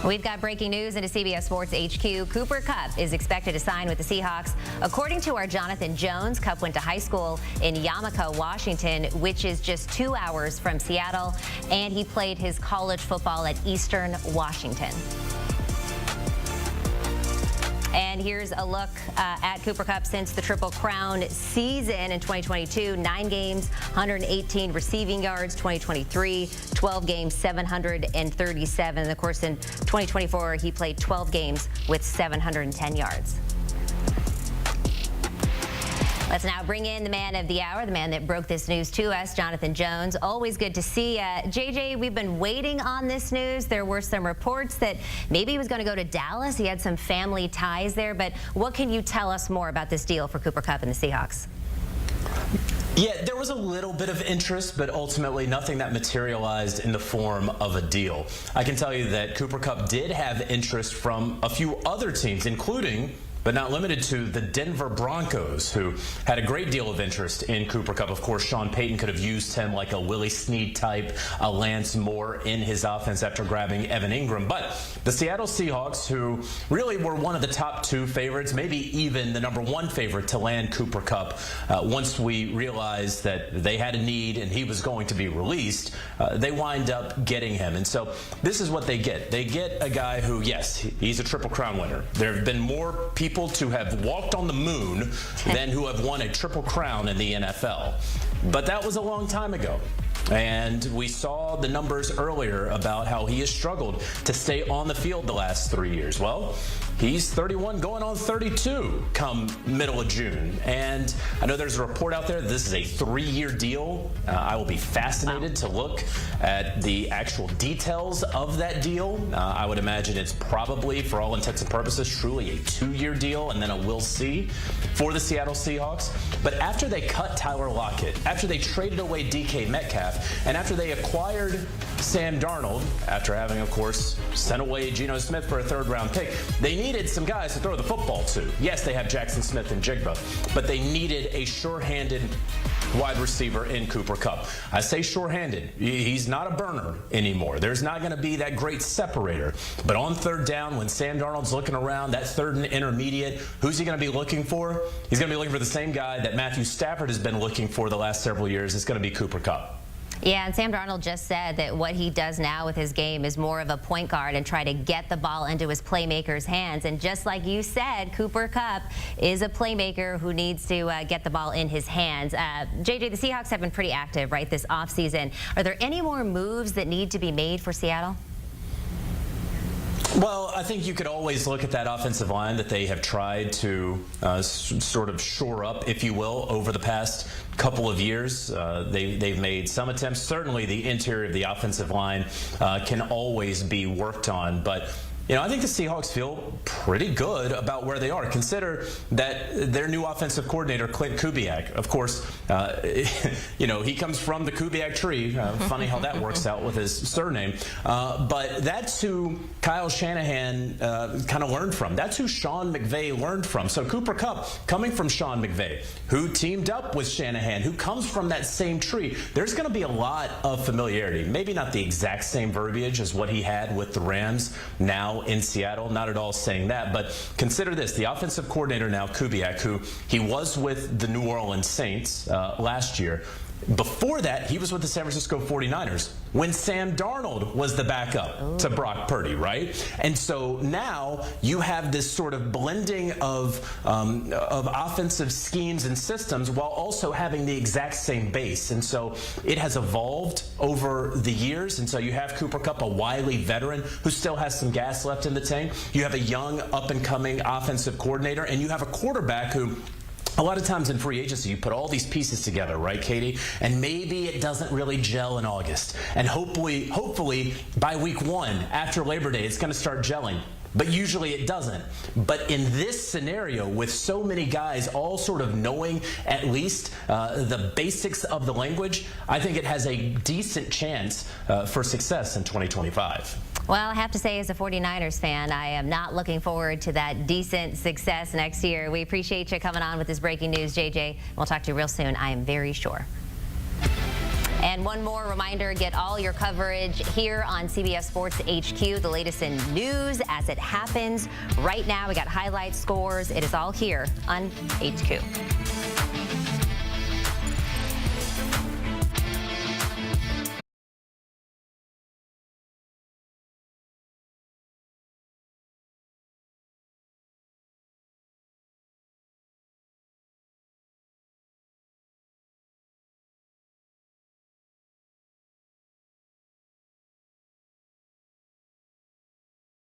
We've got breaking news into CBS Sports HQ. Cooper Kupp is expected to sign with the Seahawks. According to our Jonathan Jones, Kupp went to high school in Yamaca, Washington, which is just 2 hours from Seattle, and he played his college football at Eastern Washington. And here's a look at Cooper Kupp since the Triple Crown season in 2022. 9 games, 118 receiving yards. 2023, 12 games, 737. And of course, in 2024, he played 12 games with 710 yards. Let's now bring in the man of the hour, the man that broke this news to us, Jonathan Jones. Always good to see you. JJ, we've been waiting on this news. There were some reports that maybe he was going to go to Dallas. He had some family ties there. But what can you tell us more about this deal for Cooper Kupp and the Seahawks? Yeah, there was a little bit of interest, but ultimately nothing that materialized in the form of a deal. I can tell you that Cooper Kupp did have interest from a few other teams, including but not limited to the Denver Broncos, who had a great deal of interest in Cooper Kupp. Of course, Sean Payton could have used him like a Willie Snead type, a Lance Moore in his offense after grabbing Evan Ingram. But the Seattle Seahawks, who really were one of the top 2 favorites, maybe even the #1 favorite to land Cooper Kupp, once we realized that they had a need and he was going to be released, they wind up getting him. And so this is what they get. They get a guy who, yes, he's a Triple Crown winner. There have been more people to have walked on the moon than who have won a Triple Crown in the NFL. But that was a long time ago. And we saw the numbers earlier about how he has struggled to stay on the field the last 3 years. Well, he's 31 going on 32 come middle of June. And I know there's a report out there that this is a 3-year deal. I will be fascinated to look at the actual details of that deal. I would imagine it's probably, for all intents and purposes, truly a 2-year deal, and then a we'll see for the Seattle Seahawks. But after they cut Tyler Lockett, after they traded away DK Metcalf, and after they acquired Sam Darnold, after having, of course, sent away Geno Smith for a 3rd-round pick, they needed some guys to throw the football to. Yes, they have Jackson Smith and Jigba, but they needed a sure-handed wide receiver in Cooper Kupp. I say sure-handed. He's not a burner anymore. There's not going to be that great separator. But on 3rd down, when Sam Darnold's looking around, that 3rd and intermediate, who's he going to be looking for? He's going to be looking for the same guy that Matthew Stafford has been looking for the last several years. It's going to be Cooper Kupp. Yeah, and Sam Darnold just said that what he does now with his game is more of a point guard and try to get the ball into his playmakers' hands. And just like you said, Cooper Kupp is a playmaker who needs to get the ball in his hands. JJ, the Seahawks have been pretty active, right, this offseason. Are there any more moves that need to be made for Seattle? Well, I think you could always look at that offensive line that they have tried to sort of shore up, if you will, over the past couple of years. They've made some attempts. Certainly the interior of the offensive line can always be worked on. But you know, I think the Seahawks feel pretty good about where they are. Consider that their new offensive coordinator, Clint Kubiak, of course, you know, he comes from the Kubiak tree. Funny how that works out with his surname. But that's who Kyle Shanahan kind of learned from. That's who Sean McVay learned from. So Cooper Kupp, coming from Sean McVay, who teamed up with Shanahan, who comes from that same tree, there's going to be a lot of familiarity. Maybe not the exact same verbiage as what he had with the Rams now in Seattle, not at all saying that, but consider this, the offensive coordinator now, Kubiak, who he was with the New Orleans Saints last year. Before that, he was with the San Francisco 49ers when Sam Darnold was the backup to Brock Purdy, right? And so now you have this sort of blending of offensive schemes and systems while also having the exact same base. And so it has evolved over the years. And so you have Cooper Kupp, a wily veteran who still has some gas left in the tank. You have a young, up-and-coming offensive coordinator, and you have a quarterback who, a lot of times in free agency, you put all these pieces together, right, Katie? And maybe it doesn't really gel in August. And hopefully by week 1, after Labor Day, it's going to start gelling. But usually it doesn't. But in this scenario, with so many guys all sort of knowing at least the basics of the language, I think it has a decent chance for success in 2025. Well, I have to say, as a 49ers fan, I am not looking forward to that decent success next year. We appreciate you coming on with this breaking news, JJ. We'll talk to you real soon, I am very sure. And one more reminder, get all your coverage here on CBS Sports HQ, the latest in news as it happens. Right now, we got highlights, scores. It is all here on HQ.